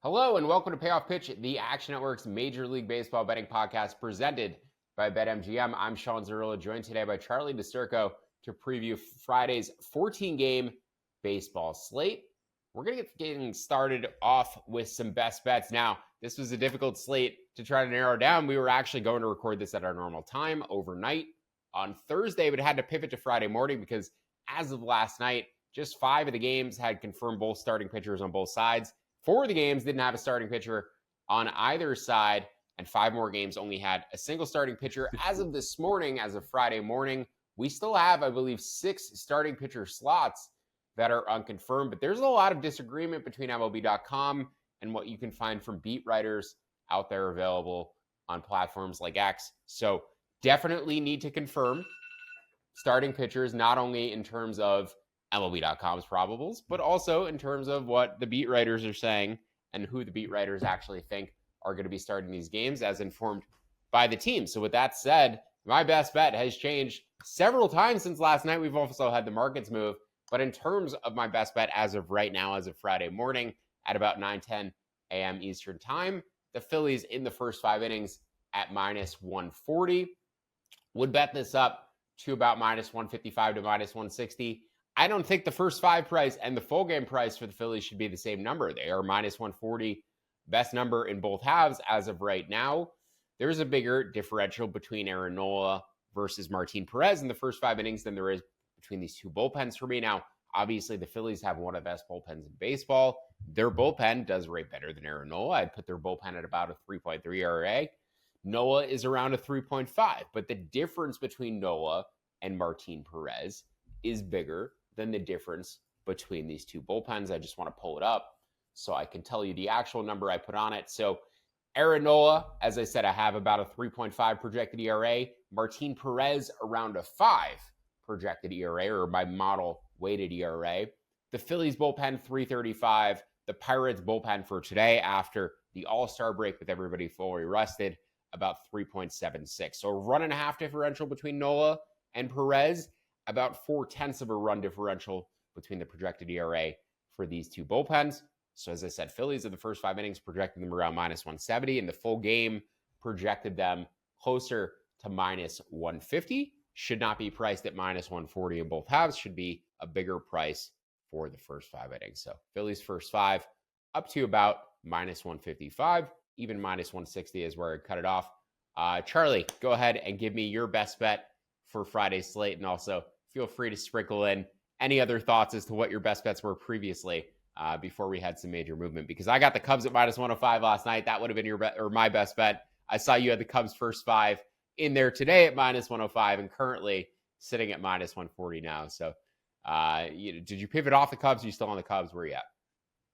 Hello and welcome to Payoff Pitch, the Action Network's Major League Baseball betting podcast presented by BetMGM. I'm Sean Zerillo, joined today by Charlie DiSturco to preview Friday's 14-game baseball slate. We're going to get getting started off with some best bets. Now, this was a difficult slate to try to narrow down. We were actually going to record this at our normal time overnight on Thursday, but had to pivot to Friday morning because as of last night, just 5 of the games had confirmed both starting pitchers on both sides. 4 of the games didn't have a starting pitcher on either side, and 5 more games only had a single starting pitcher. As of this morning, as of Friday morning, we still have, I believe, 6 starting pitcher slots that are unconfirmed, but there's a lot of disagreement between MLB.com and what you can find from beat writers out there available on platforms like X. So definitely need to confirm starting pitchers, not only in terms of MLB.com's probables, but also in terms of what the beat writers are saying and who the beat writers actually think are going to be starting these games as informed by the team. So with that said, my best bet has changed several times since last night. We've also had the markets move, but in terms of my best bet as of right now, as of Friday morning at about 9:10 a.m. Eastern time, the Phillies in the first 5 innings at minus 140. Would bet this up to about minus 155 to minus 160. I don't think the first 5 price and the full game price for the Phillies should be the same number. They are minus 140, best number in both halves as of right now. There's a bigger differential between Aaron Nola versus Martin Perez in the first 5 innings than there is between these two bullpens for me. Now, obviously, the Phillies have one of the best bullpens in baseball. Their bullpen does rate better than Aaron Nola. I'd put their bullpen at about a 3.3 ERA. Nola is around a 3.5, but the difference between Nola and Martin Perez is bigger than the difference between these two bullpens. I just want to pull it up so I can tell you the actual number I put on it. So Aaron Nola, as I said, I have about a 3.5 projected ERA. Martin Perez around a 5 projected ERA, or my model weighted ERA. The Phillies bullpen 3.35. The Pirates bullpen for today after the All-Star break with everybody fully rested, about 3.76. So a 1.5 differential between Nola and Perez, about 0.4 of a run differential between the projected ERA for these two bullpens. So as I said, Phillies in the first 5 innings projected them around minus 170, and the full game projected them closer to minus 150. Should not be priced at minus 140 in both halves. Should be a bigger price for the first 5 innings. So Phillies first 5 up to about minus 155, even minus 160 is where I cut it off. Charlie, go ahead and give me your best bet for Friday's slate, and also feel free to sprinkle in any other thoughts as to what your best bets were previously before we had some major movement, because I got the Cubs at minus 105 last night. That would have been your bet or my best bet. I saw you had the Cubs first 5 in there today at minus 105 and currently sitting at minus 140 now. So did you pivot off the Cubs? Are you still on the Cubs? Where are you at?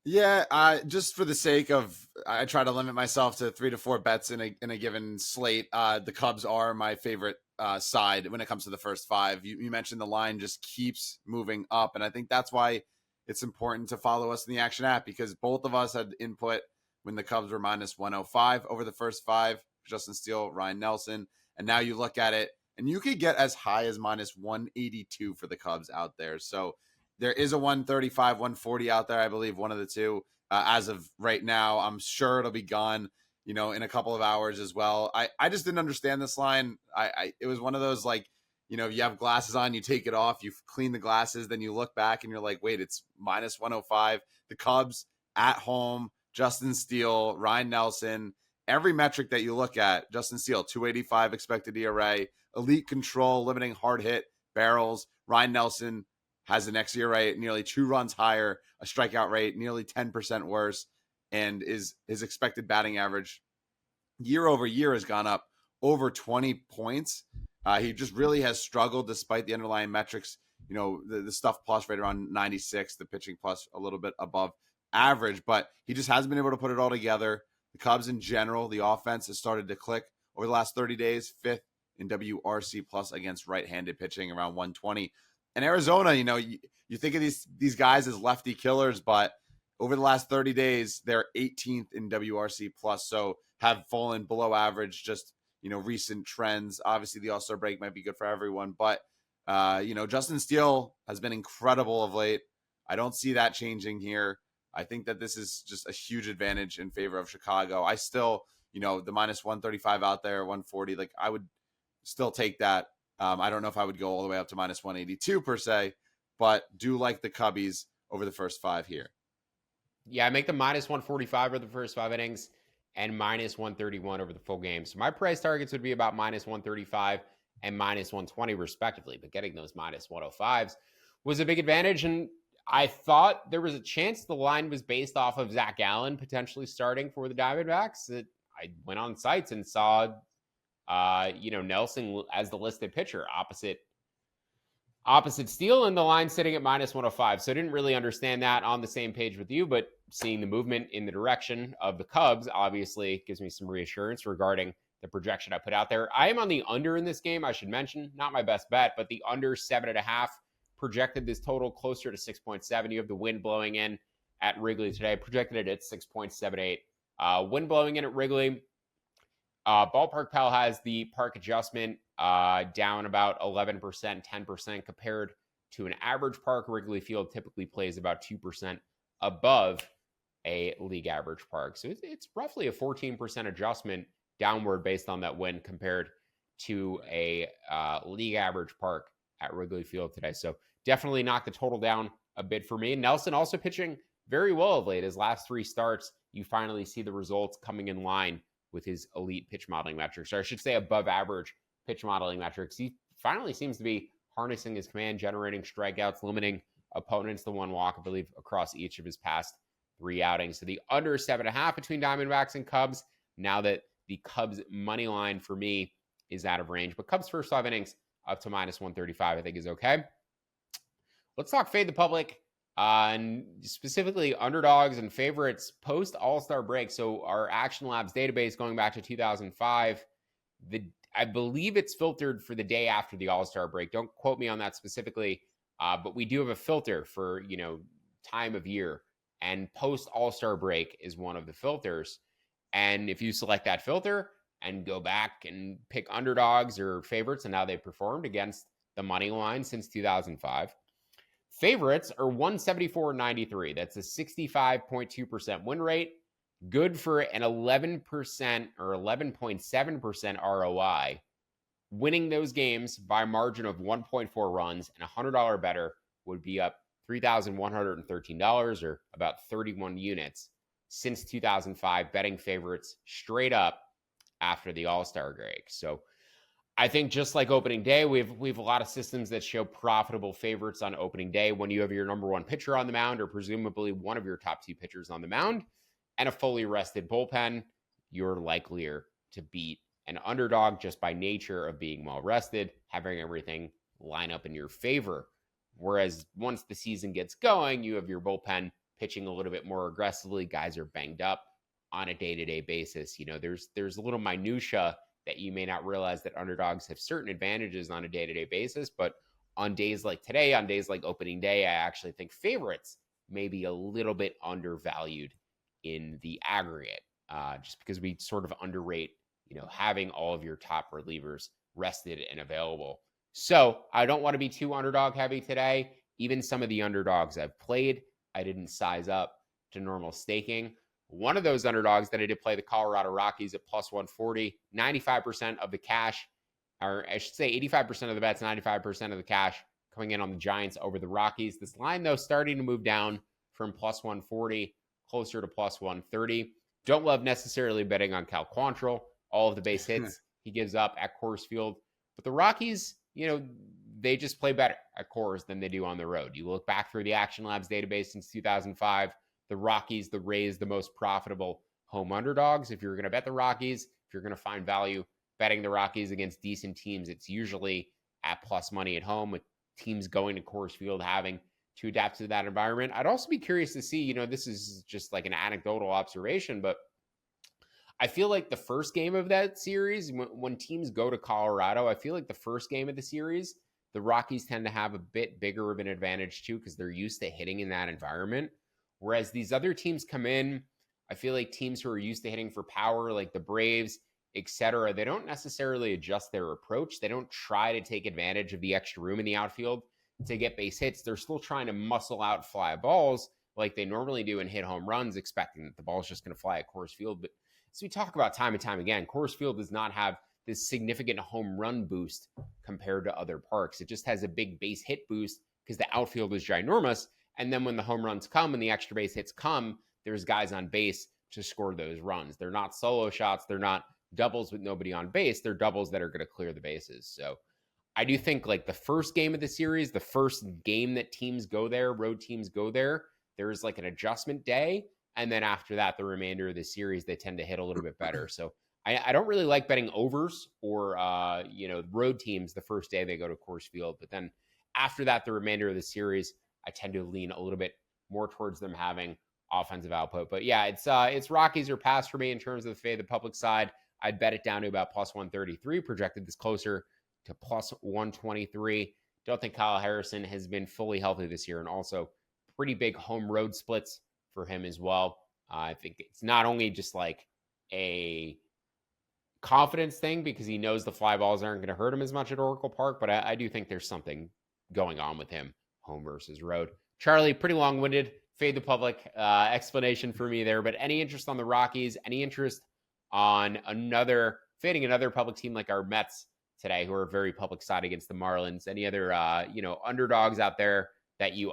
Yeah, just for the sake of, I try to limit myself to 3 to 4 bets in a given slate. The Cubs are my favorite side when it comes to the first 5. You mentioned the line just keeps moving up, and I think that's why it's important to follow us in the Action app, because both of us had input when the Cubs were minus 105 over the first 5. Justin Steele, Ryan Nelson, and now you look at it, and you could get as high as minus 182 for the Cubs out there. So there is a 135, 140 out there, I believe, one of the two. As of right now, I'm sure it'll be gone, in a couple of hours as well. I just didn't understand this line. It was one of those, like, if you have glasses on, you take it off, you clean the glasses, then you look back and you're like, wait, it's minus 105. The Cubs at home, Justin Steele, Ryan Nelson, every metric that you look at, Justin Steele, 285 expected ERA, elite control, limiting hard hit barrels. Ryan Nelson has an xERA nearly 2 runs higher, a strikeout rate nearly 10% worse, and his expected batting average year over year has gone up over 20 points. He just really has struggled despite the underlying metrics. The stuff plus right around 96, the pitching plus a little bit above average, but he just hasn't been able to put it all together. The Cubs in general, the offense has started to click over the last 30 days, 5th in WRC plus against right-handed pitching, around 120. And Arizona, you think of these guys as lefty killers, but over the last 30 days, they're 18th in WRC plus, so have fallen below average. Just, recent trends. Obviously, the All-Star break might be good for everyone, but Justin Steele has been incredible of late. I don't see that changing here. I think that this is just a huge advantage in favor of Chicago. I still, the minus 135 out there, 140, like I would still take that. I don't know if I would go all the way up to minus 182 per se, but do like the Cubbies over the first 5 here. Yeah, I make the minus 145 over the first 5 innings and minus 131 over the full game. So my price targets would be about minus 135 and minus 120 respectively, but getting those minus 105s was a big advantage. And I thought there was a chance the line was based off of Zach Gallen potentially starting for the Diamondbacks. I went on sites and saw, Nelson as the listed pitcher opposite Steele, and the line sitting at minus 105. So I didn't really understand that on the same page with you, but seeing the movement in the direction of the Cubs obviously gives me some reassurance regarding the projection I put out there. I am on the under in this game, I should mention. Not my best bet, but the under 7.5 projected this total closer to 6.7. You have the wind blowing in at Wrigley today. Projected it at 6.78. Wind blowing in at Wrigley. Ballpark Pal has the park adjustment down about 11%, 10% compared to an average park. Wrigley Field typically plays about 2% above a league average park. So it's roughly a 14% adjustment downward based on that win compared to a league average park at Wrigley Field today. So definitely knocked the total down a bit for me. Nelson also pitching very well of late. His last 3 starts, you finally see the results coming in line with his elite pitch modeling metrics, or I should say above average pitch modeling metrics. He finally seems to be harnessing his command, generating strikeouts, limiting opponents to 1 walk, I believe, across each of his past 3 outings. So the under 7.5 between Diamondbacks and Cubs, now that the Cubs money line for me is out of range. But Cubs first 5 innings up to minus 135, I think is okay. Let's talk fade the public. And specifically underdogs and favorites post All-Star break. So our Action Labs database going back to 2005, I believe it's filtered for the day after the All-Star break. Don't quote me on that specifically, but we do have a filter for, time of year, and post All-Star break is one of the filters. And if you select that filter and go back and pick underdogs or favorites and how they performed against the money line since 2005, favorites are 174.93. That's a 65.2% win rate. Good for an 11% or 11.7% ROI. Winning those games by a margin of 1.4 runs and $100 better would be up $3,113 or about 31 units since 2005, betting favorites straight up after the All-Star break. So I think just like opening day, we have a lot of systems that show profitable favorites on opening day when you have your number 1 pitcher on the mound, or presumably one of your top 2 pitchers on the mound, and a fully rested bullpen. You're likelier to beat an underdog just by nature of being well rested, having everything line up in your favor. Whereas once the season gets going, you have your bullpen pitching a little bit more aggressively. Guys are banged up on a day-to-day basis. There's a little minutia that you may not realize that underdogs have certain advantages on a day-to-day basis. But on days like today, on days like opening day, I actually think favorites may be a little bit undervalued in the aggregate, just because we sort of underrate, having all of your top relievers rested and available. So I don't want to be too underdog heavy today. Even some of the underdogs I've played, I didn't size up to normal staking. One of those underdogs that I did play, the Colorado Rockies at plus 140, 95% of the cash, or I should say 85% of the bets, 95% of the cash coming in on the Giants over the Rockies. This line, though, starting to move down from plus 140 closer to plus 130. Don't love necessarily betting on Cal Quantrill, all of the base hits he gives up at Coors Field. But the Rockies, they just play better at Coors than they do on the road. You look back through the Action Labs database since 2005, the Rockies, the Rays, the most profitable home underdogs. If you're going to bet the Rockies, if you're going to find value betting the Rockies against decent teams, it's usually at plus money at home, with teams going to Coors Field having to adapt to that environment. I'd also be curious to see, this is just like an anecdotal observation, but I feel like the first game of that series, when teams go to Colorado, I feel like the first game of the series, the Rockies tend to have a bit bigger of an advantage too, because they're used to hitting in that environment. Whereas these other teams come in, I feel like teams who are used to hitting for power, like the Braves, etc., they don't necessarily adjust their approach. They don't try to take advantage of the extra room in the outfield to get base hits. They're still trying to muscle out fly balls, like they normally do and hit home runs, expecting that the ball's just going to fly at Coors Field. But as we talk about time and time again, Coors Field does not have this significant home run boost compared to other parks. It just has a big base hit boost because the outfield is ginormous. And then when the home runs come and the extra base hits come, there's guys on base to score those runs. They're not solo shots. They're not doubles with nobody on base. They're doubles that are going to clear the bases. So I do think like the first game of the series, the first game that teams go there, road teams go there, there's like an adjustment day. And then after that, the remainder of the series, they tend to hit a little bit better. So I don't really like betting overs or, road teams the first day they go to Coors Field. But then after that, the remainder of the series, I tend to lean a little bit more towards them having offensive output. But yeah, it's Rockies or pass for me in terms of the fade the public side. I'd bet it down to about plus 133, projected this closer to plus 123. Don't think Kyle Harrison has been fully healthy this year, and also pretty big home road splits for him as well. I think it's not only just like a confidence thing because he knows the fly balls aren't going to hurt him as much at Oracle Park, but I do think there's something going on with him, home versus road. Charlie, pretty long-winded, fade the public explanation for me there, but any interest on the Rockies, any interest on fading another public team like our Mets today, who are very public side against the Marlins? Any other, underdogs out there that you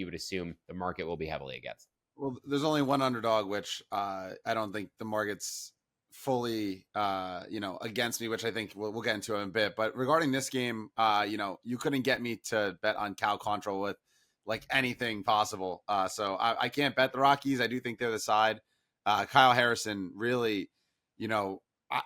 would assume the market will be heavily against? Well, there's only one underdog, which I don't think the market's fully, against me, which I think we'll get into in a bit. But regarding this game, you couldn't get me to bet on Cal Quantrill with like anything possible. So I can't bet the Rockies. I do think they're the side. Kyle Harrison, really,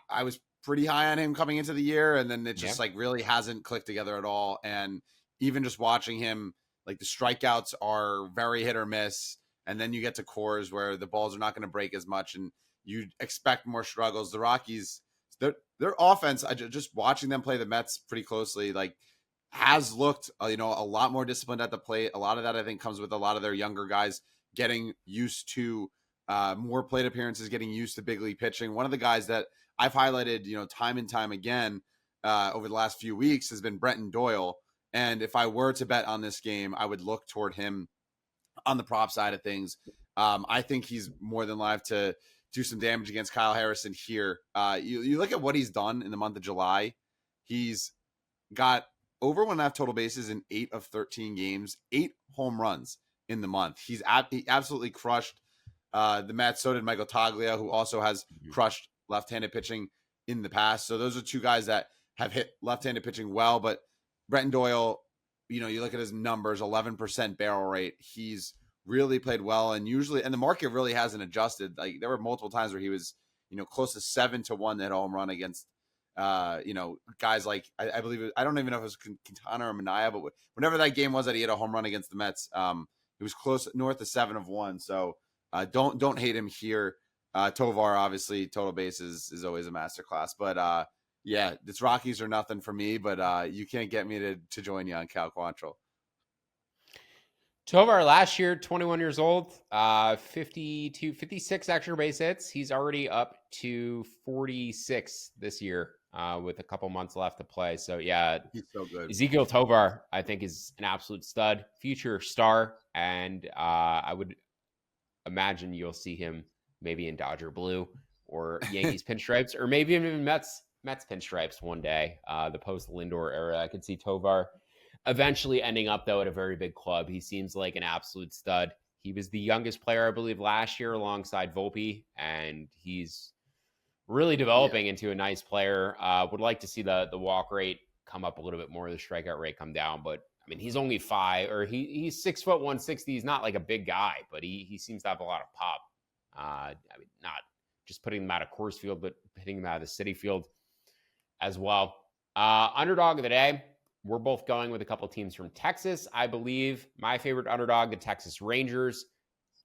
I was pretty high on him coming into the year, and then it just like really hasn't clicked together at all. And even just watching him, like the strikeouts are very hit or miss. And then you get to Coors where the balls are not going to break as much, and you expect more struggles. The Rockies, their offense, just watching them play the Mets pretty closely, like has looked, a lot more disciplined at the plate. A lot of that I think comes with a lot of their younger guys getting used to more plate appearances, getting used to big league pitching. One of the guys that I've highlighted, time and time again over the last few weeks has been Brenton Doyle. And if I were to bet on this game, I would look toward him on the prop side of things. I think he's more than live to do some damage against Kyle Harrison here. You look at what he's done in the month of July. He's got over 1.5 total bases in 8 of 13 games, 8 home runs in the month. He absolutely crushed the Mets. So did Michael Toglia, who also has crushed left-handed pitching in the past. So those are two guys that have hit left-handed pitching well. But Brenton Doyle, you look at his numbers, 11% barrel rate. He's really played well, and the market really hasn't adjusted. Like there were multiple times where he was, close to 7-1 that home run against, guys like I believe I don't even know if it was Quintana or Manaea, but whenever that game was that he had a home run against the Mets, it was close north of 7-1. So don't hate him here. Tovar, obviously, total bases is always a masterclass, but yeah, it's Rockies or nothing for me, but you can't get me to join you on Cal Quantrill. Tovar last year, 21 years old, 56 extra base hits. He's already up to 46 this year with a couple months left to play. So yeah, he's so good. Ezequiel Tovar, I think, is an absolute stud, future star, and I would imagine you'll see him maybe in Dodger blue or Yankees pinstripes, or maybe even Mets pinstripes one day. The post Lindor era, I could see Tovar eventually ending up, though, at a very big club. He seems like an absolute stud. He was the youngest player, I believe, last year alongside Volpe, and he's really developing into a nice player. Would like to see the walk rate come up a little bit more, the strikeout rate come down. But, I mean, he's only he's 6 foot 160. He's not like a big guy, but he seems to have a lot of pop. Not just putting him out of Coors Field, but hitting him out of the City Field as well. Underdog of the day. We're both going with a couple teams from Texas. I believe my favorite underdog, the Texas Rangers,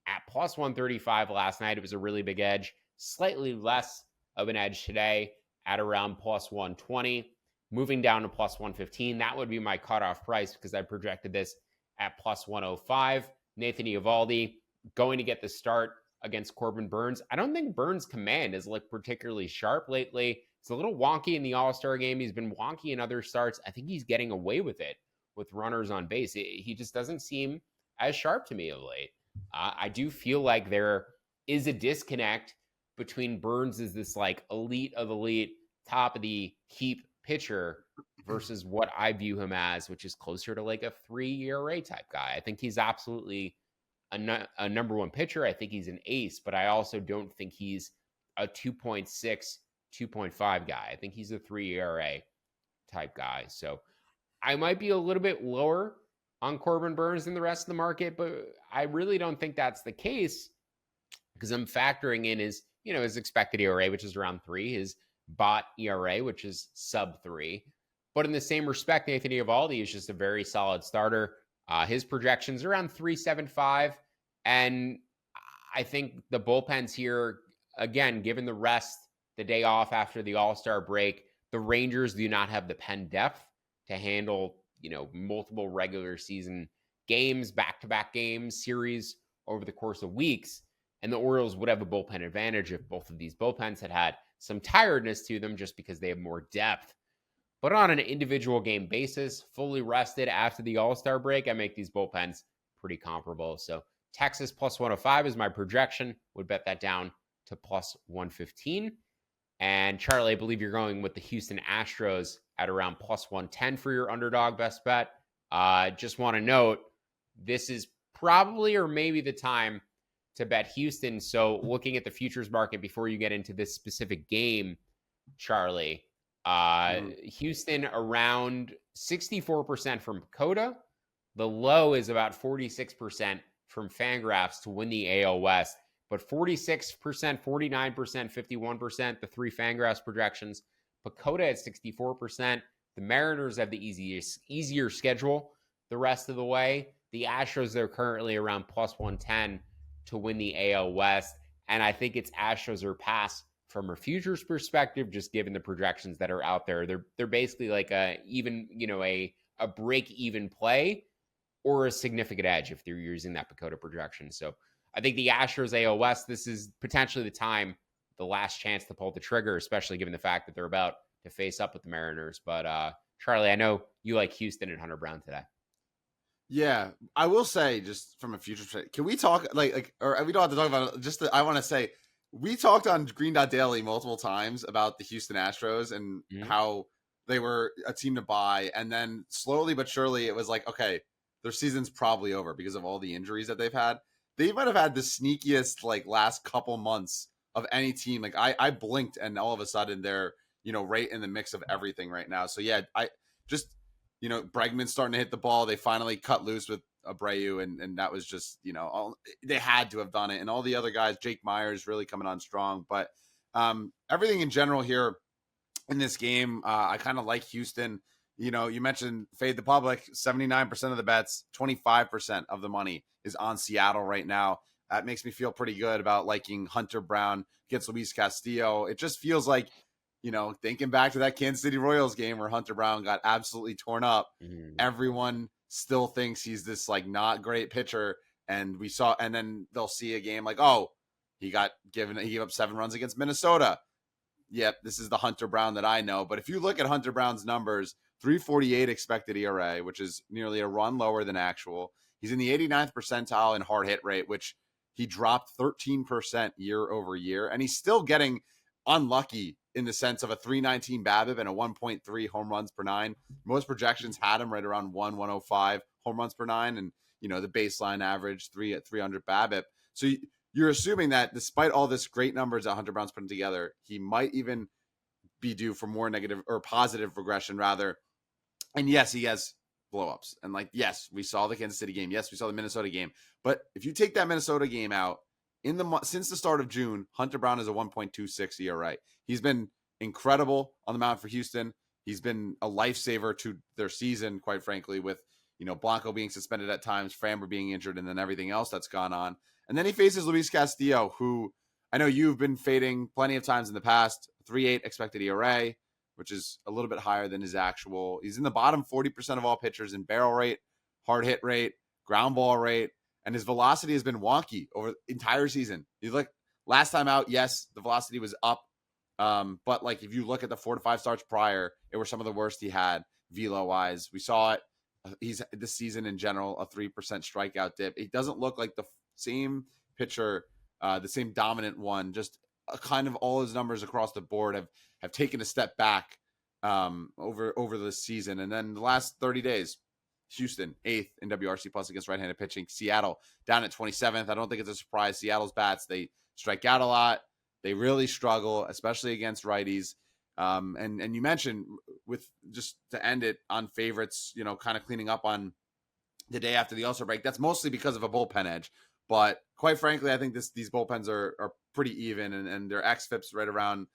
at plus 135 last night. It was a really big edge. Slightly less of an edge today at around plus 120. Moving down to plus 115. That would be my cutoff price because I projected this at plus 105. Nathan Eovaldi going to get the start against Corbin Burnes. I don't think Burnes' command is looked particularly sharp lately. It's a little wonky in the All-Star game. He's been wonky in other starts. I think he's getting away with it with runners on base. He just doesn't seem as sharp to me of late. I do feel like there is a disconnect between Burns as this like elite of elite, top of the heap pitcher versus what I view him as, which is closer to like a 3 ERA type guy. I think he's absolutely a number one pitcher. I think he's an ace, but I also don't think he's a 2.6, 2.5 guy. I think he's a 3 ERA type guy. So I might be a little bit lower on Corbin Burns than the rest of the market, but I really don't think that's the case because I'm factoring in his expected ERA, which is around 3, his bot ERA, which is sub 3. But in the same respect, Anthony Eovaldi is just a very solid starter. His projections around 3.75, and I think the bullpens here, again, given the rest, the day off after the All-Star break, the Rangers do not have the pen depth to handle multiple regular season games, back-to-back games, series over the course of weeks. And the Orioles would have a bullpen advantage if both of these bullpens had some tiredness to them just because they have more depth. But on an individual game basis, fully rested after the All-Star break, I make these bullpens pretty comparable. So Texas plus 105 is my projection. Would bet that down to plus 115. And Charlie, I believe you're going with the Houston Astros at around plus 110 for your underdog best bet. Just want to note, this is probably or maybe the time to bet Houston. So looking at the futures market before you get into this specific game, Charlie, Houston around 64% from Coda. The low is about 46% from Fangraphs to win the AL West, but 46%, 49%, 51%, the three Fangraphs projections. Pacoda at 64%. The Mariners have the easier schedule the rest of the way. The Astros, they're currently around plus 110 to win the AL West. And I think it's Astros or pass from a futures perspective, just given the projections that are out there. They're basically like a break even play or a significant edge if they're using that Pacoda projection. So I think the Astros AL West, this is potentially the time, the last chance to pull the trigger, especially given the fact that they're about to face up with the Mariners. But Charlie, I know you like Houston and Hunter Brown today. Yeah, I will say, just from a future perspective, can we talk or we don't have to talk about it, just I want to say, we talked on Green Dot Daily multiple times about the Houston Astros and how they were a team to buy. And then slowly but surely it was like, okay, their season's probably over because of all the injuries that they've had. They might have had the sneakiest last couple months of any team. Like I blinked and all of a sudden they're, right in the mix of everything right now. So yeah, I just, Bregman's starting to hit the ball. They finally cut loose with Abreu, and that was just, they had to have done it. And all the other guys, Jake Myers really coming on strong. But everything in general here in this game, I kind of like Houston. You mentioned fade the public, 79% of the bets, 25% of the money is on Seattle right now. That makes me feel pretty good about liking Hunter Brown against Luis Castillo. It just feels like, thinking back to that Kansas City Royals game where Hunter Brown got absolutely torn up, everyone still thinks he's this not great pitcher. And then they'll see a game like, oh, he gave up 7 runs against Minnesota. Yep, this is the Hunter Brown that I know. But if you look at Hunter Brown's numbers, 3.48 expected ERA, which is nearly a run lower than actual. He's in the 89th percentile in hard hit rate, which he dropped 13% year over year. And he's still getting unlucky in the sense of a 319 BABIP and a 1.3 home runs per 9. Most projections had him right around 105 home runs per 9. And, the baseline average 300 BABIP. So you're assuming that despite all this great numbers that Hunter Brown's putting together, he might even be due for more negative or positive regression rather. And yes, he has blowups. And yes, we saw the Kansas City game. Yes, we saw the Minnesota game. But if you take that Minnesota game out, since the start of June, Hunter Brown is a 1.26 ERA. He's been incredible on the mound for Houston. He's been a lifesaver to their season, quite frankly, with Blanco being suspended at times, Framber being injured, and then everything else that's gone on. And then he faces Luis Castillo, who I know you've been fading plenty of times in the past. 3.8 expected ERA, which is a little bit higher than his actual. He's in the bottom 40% of all pitchers in barrel rate, hard hit rate, ground ball rate, and his velocity has been wonky over the entire season. You last time out, yes, the velocity was up. But if you look at the 4 to 5 starts prior, it were some of the worst he had velo wise. We saw it. He's this season in general, a 3% strikeout dip. It doesn't look like the same pitcher, the same dominant one. Just kind of all his numbers across the board have taken a step back over the season. And then the last 30 days, Houston 8th in WRC plus against right-handed pitching. Seattle down at 27th. I don't think it's a surprise. Seattle's bats, they strike out a lot. They really struggle, especially against righties. And you mentioned, with just to end it on favorites, kind of cleaning up on the day after the All-Star break. That's mostly because of a bullpen edge. But quite frankly, I think these bullpens are pretty even, and their xFIP's right around,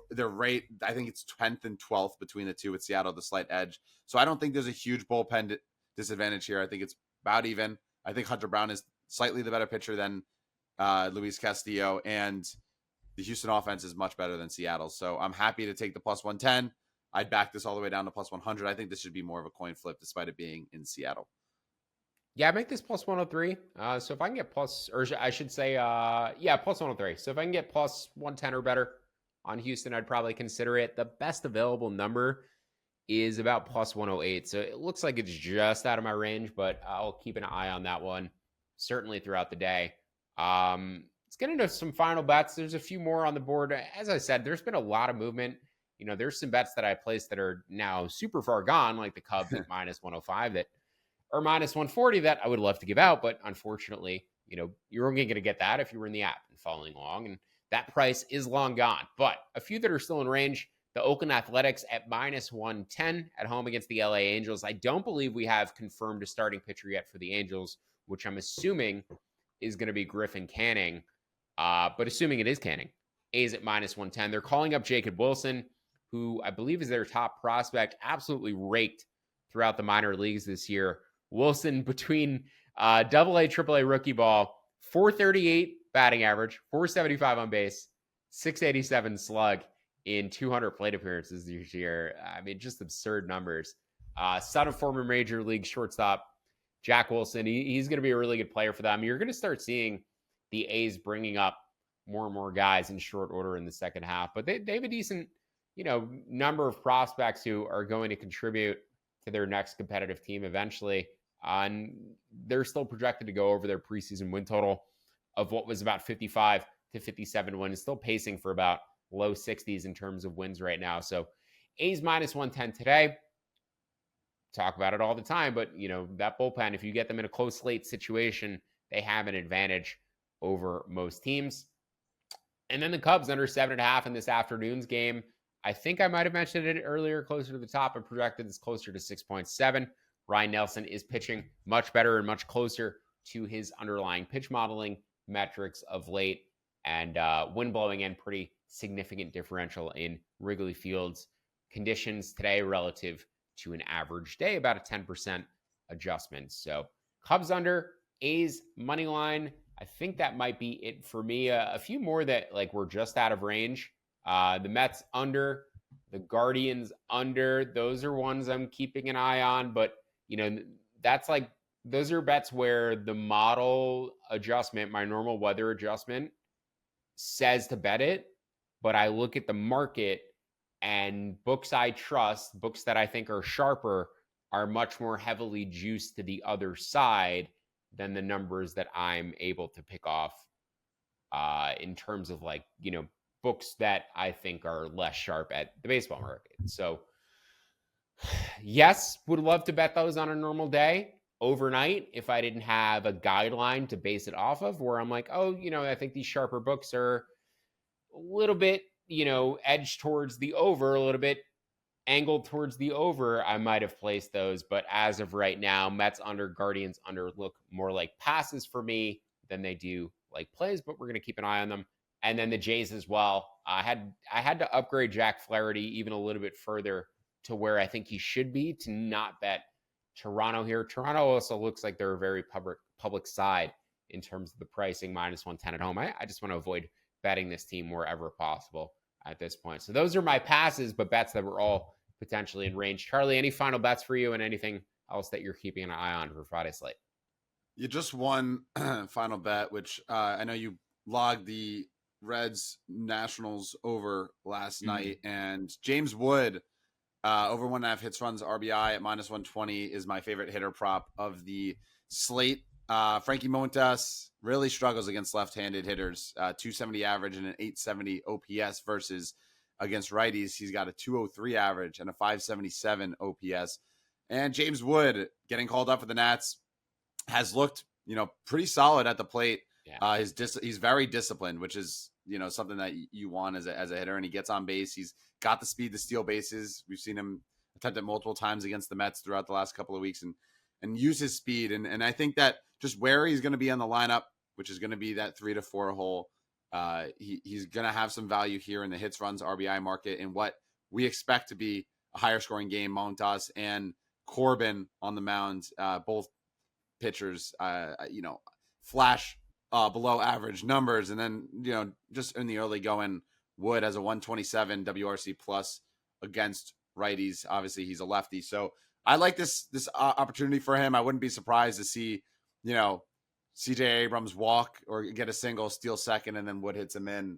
their rate. I think it's 10th and 12th between the two, with Seattle the slight edge. So I don't think there's a huge bullpen disadvantage here. I think it's about even. I think Hunter Brown is slightly the better pitcher than Luis Castillo, and the Houston offense is much better than Seattle. So I'm happy to take the plus 110. I'd back this all the way down to plus 100. I think this should be more of a coin flip, despite it being in Seattle. Yeah, make this plus 103. So if I can get plus 103. So if I can get plus 110 or better on Houston, I'd probably consider it. The best available number is about plus 108. So it looks like it's just out of my range, but I'll keep an eye on that one certainly throughout the day. Let's get into some final bets. There's a few more on the board. As I said, there's been a lot of movement. There's some bets that I placed that are now super far gone, like the Cubs at minus 105 or minus 140 that I would love to give out. But unfortunately, you're only going to get that if you were in the app and following along. And that price is long gone. But a few that are still in range, the Oakland Athletics at minus 110 at home against the LA Angels. I don't believe we have confirmed a starting pitcher yet for the Angels, which I'm assuming is going to be Griffin Canning. But assuming it is Canning, A's at minus 110. They're calling up Jacob Wilson, who I believe is their top prospect, absolutely raked throughout the minor leagues this year. Wilson, between AA, AAA rookie ball, 438 batting average, 475 on base, 687 slug in 200 plate appearances this year. I mean, just absurd numbers. Son of former major league shortstop Jack Wilson. He's going to be a really good player for them. You're going to start seeing the A's bringing up more and more guys in short order in the second half. But they have a decent, number of prospects who are going to contribute to their next competitive team eventually. And they're still projected to go over their preseason win total of what was about 55 to 57 wins, still pacing for about low 60s in terms of wins right now. So A's minus 110 today. Talk about it all the time, but that bullpen, if you get them in a close slate situation, they have an advantage over most teams. And then the Cubs under 7.5 in this afternoon's game. I think I might have mentioned it earlier, closer to the top, and projected it's closer to 6.7. Ryan Nelson is pitching much better and much closer to his underlying pitch modeling metrics of late, and wind blowing in pretty significant differential in Wrigley Field's conditions today relative to an average day, about a 10% adjustment. So Cubs under, A's money line. I think that might be it for me. A few more that were just out of range. The Mets under, the Guardians under. Those are ones I'm keeping an eye on, but that's those are bets where the model adjustment, my normal weather adjustment, says to bet it, but I look at the market and books I trust, books that I think are sharper, are much more heavily juiced to the other side than the numbers that I'm able to pick off in terms of books that I think are less sharp at the baseball market. So yes, would love to bet those on a normal day overnight if I didn't have a guideline to base it off of, where I'm like, I think these sharper books are a little bit, edged towards the over, a little bit angled towards the over. I might have placed those, but as of right now, Mets under, Guardians under look more like passes for me than they do like plays, but we're going to keep an eye on them. And then the Jays as well. I had to upgrade Jack Flaherty even a little bit further to where I think he should be, to not bet Toronto here. Toronto also looks like they're a very public side in terms of the pricing, minus 110 at home. I just want to avoid betting this team wherever possible at this point. So those are my passes, but bets that were all potentially in range. Charlie, any final bets for you and anything else that you're keeping an eye on for Friday slate? You just won final bet, which I know you logged the Reds Nationals over last night, and James Wood over 1.5 hits, runs, RBI at minus 120 is my favorite hitter prop of the slate. Frankie Montas really struggles against left-handed hitters. 270 average and an 870 OPS versus against righties. He's got a 203 average and a 577 OPS. And James Wood getting called up for the Nats has looked, pretty solid at the plate. Yeah. He's very disciplined, which is, something that you want as a hitter. And he gets on base. He's got the speed to steal bases. We've seen him attempt it multiple times against the Mets throughout the last couple of weeks and use his speed. And I think that just where he's going to be on the lineup, which is going to be that 3 to 4 hole, he's going to have some value here in the hits, runs, RBI market in what we expect to be a higher scoring game. Montas and Corbin on the mound, both pitchers, flash below average numbers. And then, just in the early going, Wood has a 127 WRC plus against righties. Obviously, he's a lefty. So I like this opportunity for him. I wouldn't be surprised to see, CJ Abrams walk or get a single, steal second, and then Wood hits him in.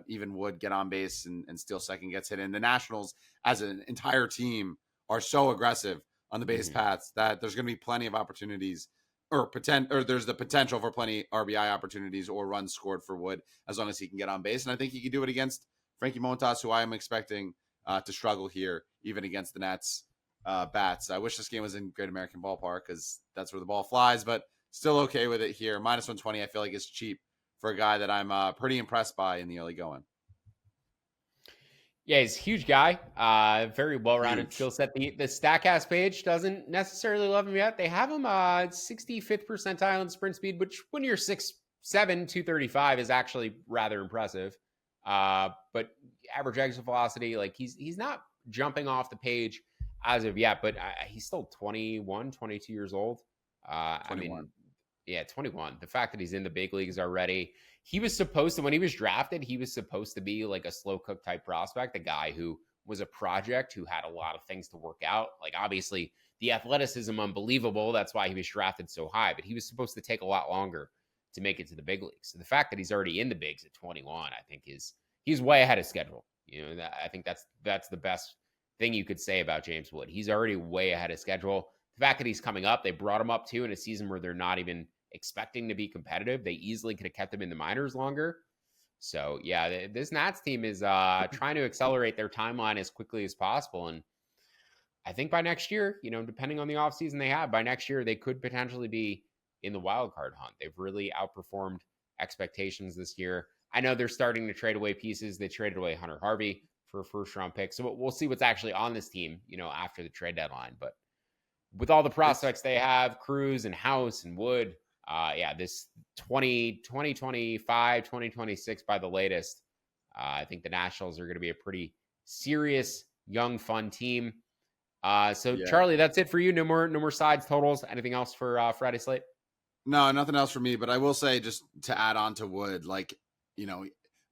Even Wood get on base and steal second, gets hit in. The Nationals, as an entire team, are so aggressive on the base paths that there's going to be plenty of opportunities or there's the potential for plenty RBI opportunities or runs scored for Wood as long as he can get on base. And I think he can do it against Frankie Montas, who I am expecting to struggle here, even against the Nats bats. I wish this game was in Great American Ballpark because that's where the ball flies, but still okay with it here. Minus 120, I feel like it's cheap for a guy that I'm pretty impressed by in the early going. Yeah, he's a huge guy. Very well-rounded skill set. The Statcast page doesn't necessarily love him yet. They have him 65th percentile in sprint speed, which when you're 6'7", 235 is actually rather impressive. But average exit velocity, like he's not jumping off the page as of yet, but he's still 21, 22 years old. 21. 21. The fact that he's in the big leagues already, he was supposed to, when he was drafted, he was supposed to be like a slow cook type prospect, a guy who was a project, who had a lot of things to work out. Like obviously the athleticism, unbelievable. That's why he was drafted so high, but he was supposed to take a lot longer to make it to the big leagues. So the fact that he's already in the bigs at 21, I think he's way ahead of schedule. I think that's the best thing you could say about James Wood. He's already way ahead of schedule. The fact that he's coming up, they brought him up too in a season where they're not even expecting to be competitive. They easily could have kept him in the minors longer. So yeah, this Nats team is trying to accelerate their timeline as quickly as possible. And I think by next year, depending on the offseason they have, by next year, they could potentially be in the wild card hunt. They've really outperformed expectations this year. I know they're starting to trade away pieces. They traded away Hunter Harvey for a first-round pick. So we'll see what's actually on this team, after the trade deadline. But with all the prospects they have, Cruz and House and Wood, this 2025, 2026 by the latest, I think the Nationals are going to be a pretty serious, young, fun team. Charlie, that's it for you. No more sides, totals. Anything else for Friday slate? No, nothing else for me. But I will say, just to add on to Wood,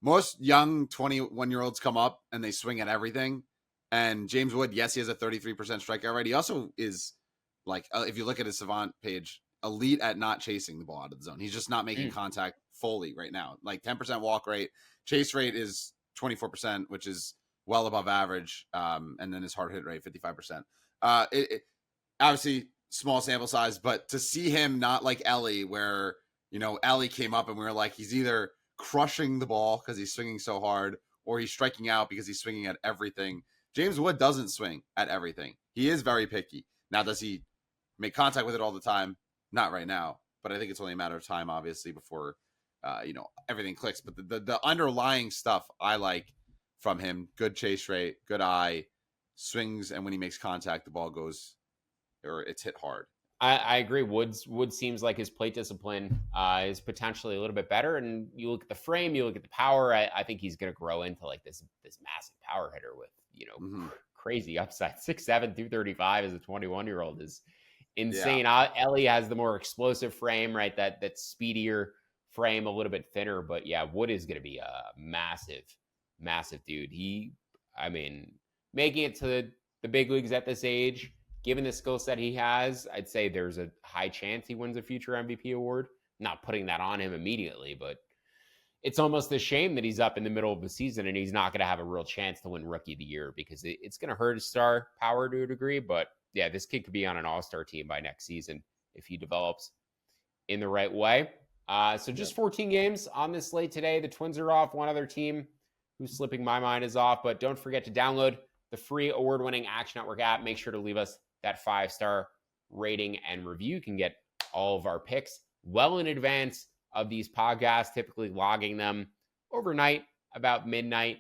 most young 21-year-olds come up and they swing at everything. And James Wood, yes, he has a 33% strikeout rate. He also is if you look at his Savant page, elite at not chasing the ball out of the zone. He's just not making contact fully right now. 10% walk rate. Chase rate is 24%, which is well above average. And then his hard hit rate, 55%. Obviously small sample size, but to see him not like Ellie, where, Ellie came up and we were like, he's either crushing the ball because he's swinging so hard or he's striking out because he's swinging at everything. James Wood doesn't swing at everything. He is very picky. Now, does he make contact with it all the time? Not right now, but I think it's only a matter of time, obviously, before, everything clicks. But the underlying stuff I like from him, good chase rate, good eye, swings, and when he makes contact, the ball goes, or it's hit hard. I agree. Wood seems like his plate discipline is potentially a little bit better. And you look at the frame, you look at the power. I think he's going to grow into this massive power hitter with, crazy upside. 6'7", 235 as a 21-year-old is insane. Yeah. Ellie has the more explosive frame, right? That speedier frame, a little bit thinner. But yeah, Wood is going to be a massive, massive dude. Making it to the big leagues at this age, given the skill set he has, I'd say there's a high chance he wins a future MVP award. Not putting that on him immediately, but it's almost a shame that he's up in the middle of the season and he's not going to have a real chance to win Rookie of the Year because it's going to hurt his star power to a degree. But yeah, this kid could be on an all-star team by next season if he develops. in the right way. So just 14 games on this slate today. The Twins are off. One other team who's slipping my mind is off, but don't forget to download the free award-winning Action Network app. Make sure to leave us that 5-star rating and review. You can get all of our picks well in advance of these podcasts, typically logging them overnight about midnight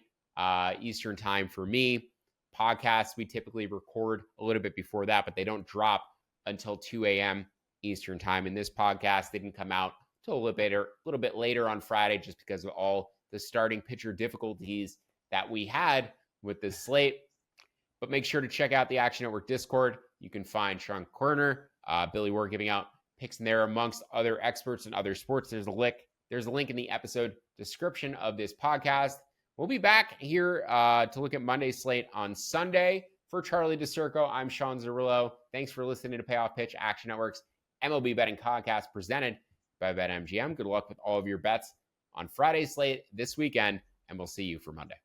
Eastern time for me. Podcasts we typically record a little bit before that, but they don't drop until 2 a.m. Eastern time. And this podcast didn't come out till a little bit later on Friday, just because of all the starting pitcher difficulties that we had with this slate. But make sure to check out the Action Network Discord. You can find Sean Corner, Billy Ward giving out picks in there amongst other experts in other sports. There's a link in the episode description of this podcast. We'll be back here to look at Monday's slate on Sunday. For Charlie DeCirco, I'm Sean Zerillo. Thanks for listening to Payoff Pitch, Action Network's MLB betting podcast presented by BetMGM. Good luck with all of your bets on Friday's slate this weekend, and we'll see you for Monday.